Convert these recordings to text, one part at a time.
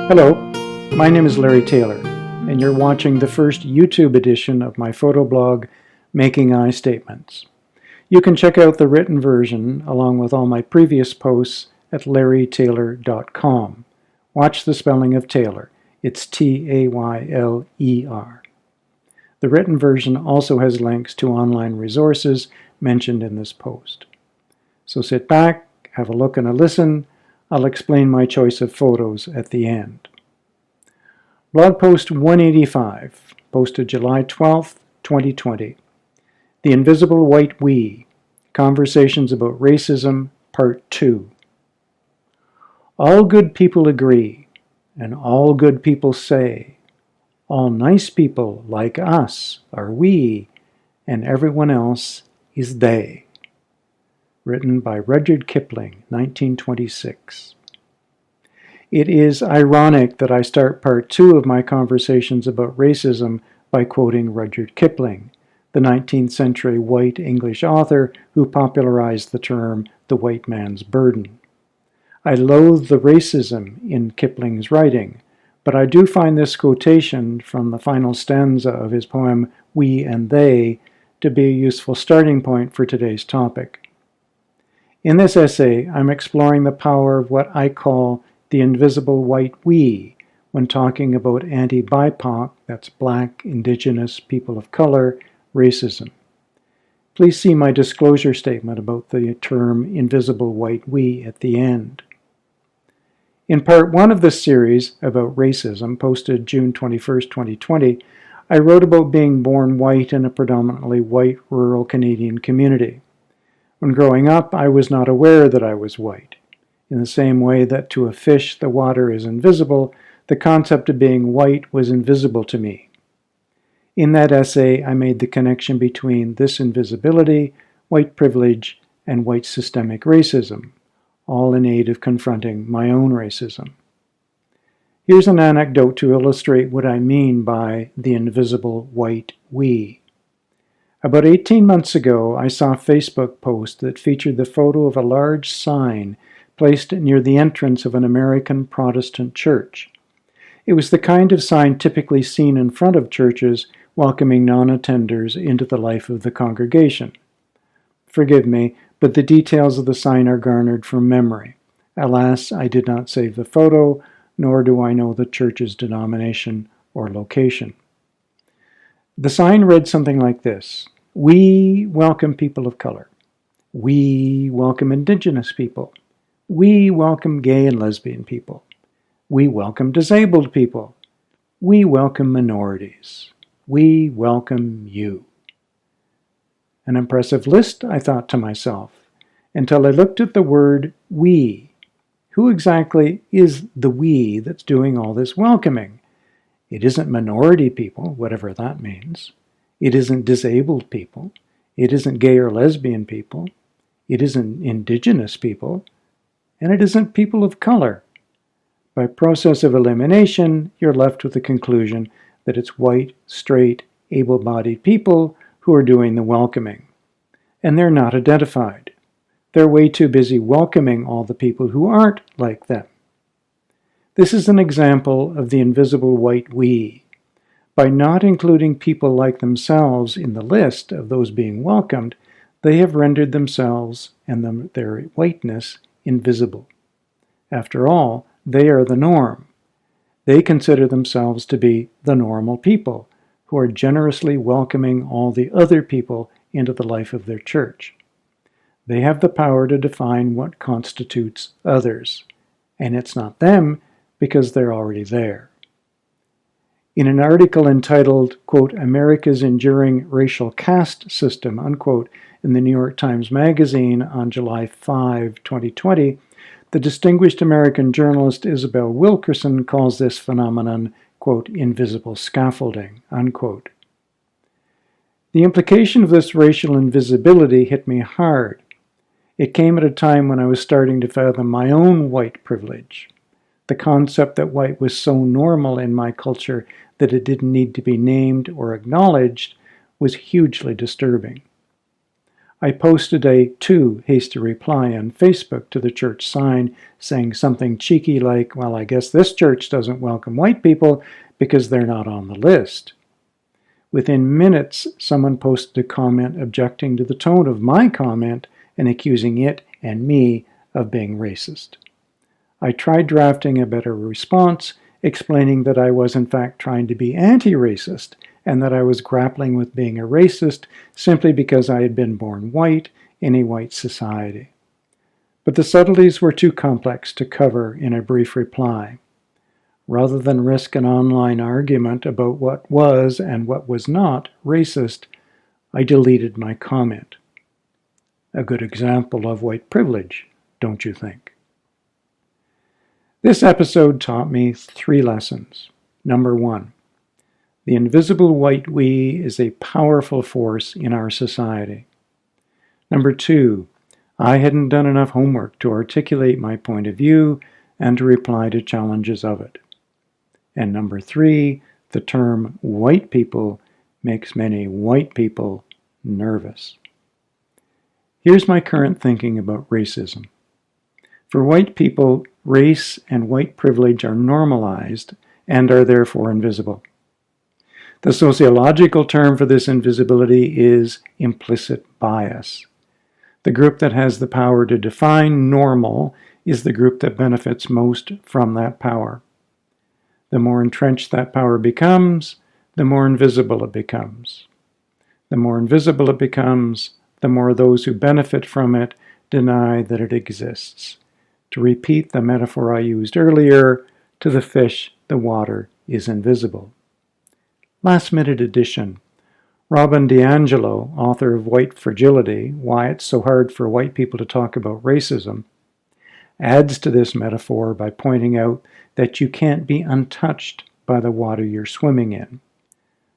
Hello, my name is Larry Tayler, and you're watching the first YouTube edition of my photo blog, Making I Statements. You can check out the written version along with all my previous posts at larrytayler.com. Watch the spelling of Taylor. It's Tayler. The written version also has links to online resources mentioned in this post. So sit back, have a look and a listen. I'll explain my choice of photos at the end. Blog post 185, posted July 12th, 2020. The Invisible White We, Conversations About Racism, Part 2. All good people agree, and all good people say, all nice people like us are we, and everyone else is they. Written by Rudyard Kipling, 1926. It is ironic that I start part 2 of my conversations about racism by quoting Rudyard Kipling, the 19th century white English author who popularized the term the white man's burden. I loathe the racism in Kipling's writing, but I do find this quotation from the final stanza of his poem We and They to be a useful starting point for today's topic. In this essay, I'm exploring the power of what I call the invisible white we when talking about anti-BIPOC, that's Black, Indigenous, people of color, racism. Please see my disclosure statement about the term invisible white we at the end. In part 1 of this series about racism, posted June 21st, 2020, I wrote about being born white in a predominantly white rural Canadian community. When growing up, I was not aware that I was white. In the same way that to a fish the water is invisible, the concept of being white was invisible to me. In that essay, I made the connection between this invisibility, white privilege, and white systemic racism, all in aid of confronting my own racism. Here's an anecdote to illustrate what I mean by the invisible white we. About 18 months ago, I saw a Facebook post that featured the photo of a large sign placed near the entrance of an American Protestant church. It was the kind of sign typically seen in front of churches welcoming non-attenders into the life of the congregation. Forgive me, but the details of the sign are garnered from memory. Alas, I did not save the photo, nor do I know the church's denomination or location. The sign read something like this: We welcome people of color. We welcome Indigenous people. We welcome gay and lesbian people. We welcome disabled people. We welcome minorities. We welcome you. An impressive list, I thought to myself, until I looked at the word we. Who exactly is the we that's doing all this welcoming? It isn't minority people, whatever that means. It isn't disabled people. It isn't gay or lesbian people. It isn't Indigenous people. And it isn't people of color. By process of elimination, you're left with the conclusion that it's white, straight, able-bodied people who are doing the welcoming. And they're not identified. They're way too busy welcoming all the people who aren't like them. This is an example of the invisible white we. By not including people like themselves in the list of those being welcomed, they have rendered themselves and their whiteness invisible. After all, they are the norm. They consider themselves to be the normal people, who are generously welcoming all the other people into the life of their church. They have the power to define what constitutes others, and it's not them because they're already there. In an article entitled, quote, America's Enduring Racial Caste System, unquote, in the New York Times Magazine on July 5, 2020, the distinguished American journalist Isabel Wilkerson calls this phenomenon, quote, invisible scaffolding, unquote. The implication of this racial invisibility hit me hard. It came at a time when I was starting to fathom my own white privilege. The concept that white was so normal in my culture that it didn't need to be named or acknowledged was hugely disturbing. I posted a too hasty reply on Facebook to the church sign saying something cheeky like, well, I guess this church doesn't welcome white people because they're not on the list. Within minutes, someone posted a comment objecting to the tone of my comment and accusing it and me of being racist. I tried drafting a better response, explaining that I was in fact trying to be anti-racist and that I was grappling with being a racist simply because I had been born white in a white society. But the subtleties were too complex to cover in a brief reply. Rather than risk an online argument about what was and what was not racist, I deleted my comment. A good example of white privilege, don't you think? This episode taught me 3 lessons. Number 1, the invisible white we is a powerful force in our society. Number 2, I hadn't done enough homework to articulate my point of view and to reply to challenges of it. And number 3, the term white people makes many white people nervous. Here's my current thinking about racism. For white people, race and white privilege are normalized and are therefore invisible. The sociological term for this invisibility is implicit bias. The group that has the power to define normal is the group that benefits most from that power. The more entrenched that power becomes, the more invisible it becomes. The more invisible it becomes, the more those who benefit from it deny that it exists. To repeat the metaphor I used earlier, to the fish, the water is invisible. Last-minute addition. Robin DiAngelo, author of White Fragility, Why It's So Hard for White People to Talk About Racism, adds to this metaphor by pointing out that you can't be untouched by the water you're swimming in.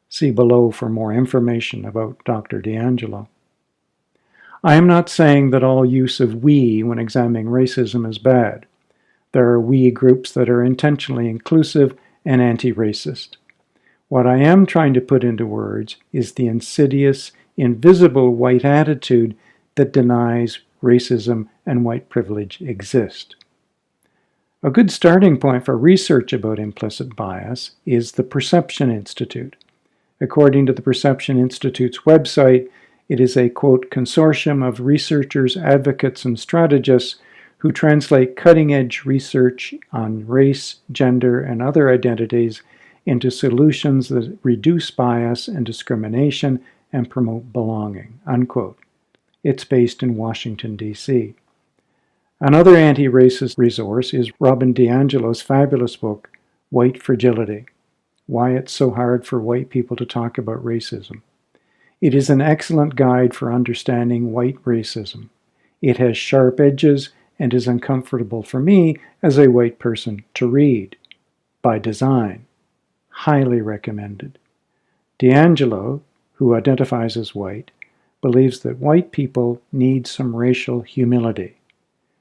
See below for more information about Dr. DiAngelo. I am not saying that all use of we when examining racism is bad. There are we groups that are intentionally inclusive and anti-racist. What I am trying to put into words is the insidious, invisible white attitude that denies racism and white privilege exist. A good starting point for research about implicit bias is the Perception Institute. According to the Perception Institute's website, it is a, quote, consortium of researchers, advocates, and strategists who translate cutting-edge research on race, gender, and other identities into solutions that reduce bias and discrimination and promote belonging, unquote. It's based in Washington, D.C. Another anti-racist resource is Robin DiAngelo's fabulous book, White Fragility, Why It's So Hard for White People to Talk About Racism. It is an excellent guide for understanding white racism. It has sharp edges and is uncomfortable for me as a white person to read. By design. Highly recommended. DiAngelo, who identifies as white, believes that white people need some racial humility.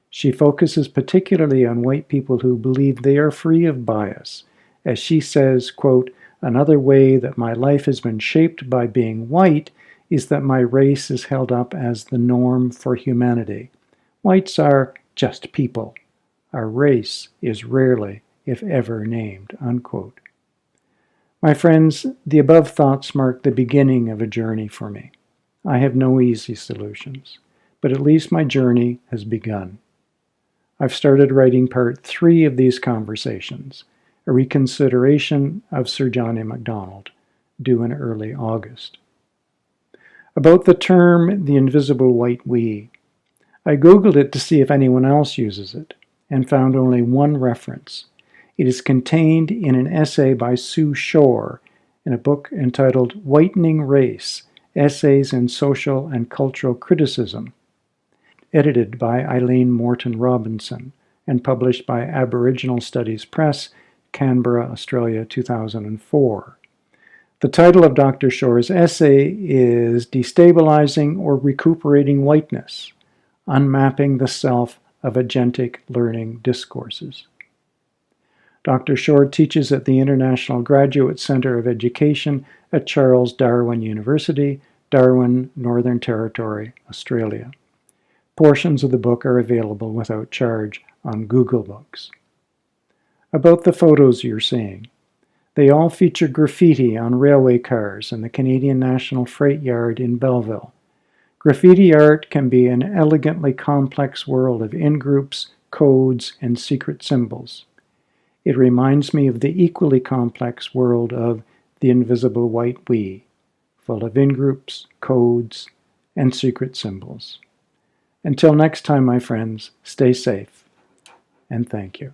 She focuses particularly on white people who believe they are free of bias. As she says, quote, another way that my life has been shaped by being white is that my race is held up as the norm for humanity. Whites are just people. Our race is rarely, if ever, named, unquote. My friends, the above thoughts mark the beginning of a journey for me. I have no easy solutions, but at least my journey has begun. I've started writing part 3 of these conversations, a reconsideration of Sir John A. Macdonald, due in early August. About the term, the invisible white we, I Googled it to see if anyone else uses it, and found only one reference. It is contained in an essay by Sue Shore in a book entitled Whitening Race, Essays in Social and Cultural Criticism, edited by Eileen Morton Robinson and published by Aboriginal Studies Press, Canberra, Australia, 2004. The title of Dr. Shore's essay is Destabilizing or Recuperating Whiteness, Unmapping the Self of Agentic Learning Discourses. Dr. Shore teaches at the International Graduate Center of Education at Charles Darwin University, Darwin, Northern Territory, Australia. Portions of the book are available without charge on Google Books. About the photos you're seeing. They all feature graffiti on railway cars in the Canadian National Freight Yard in Belleville. Graffiti art can be an elegantly complex world of in-groups, codes, and secret symbols. It reminds me of the equally complex world of The Invisible White We, full of in-groups, codes, and secret symbols. Until next time, my friends, stay safe, and thank you.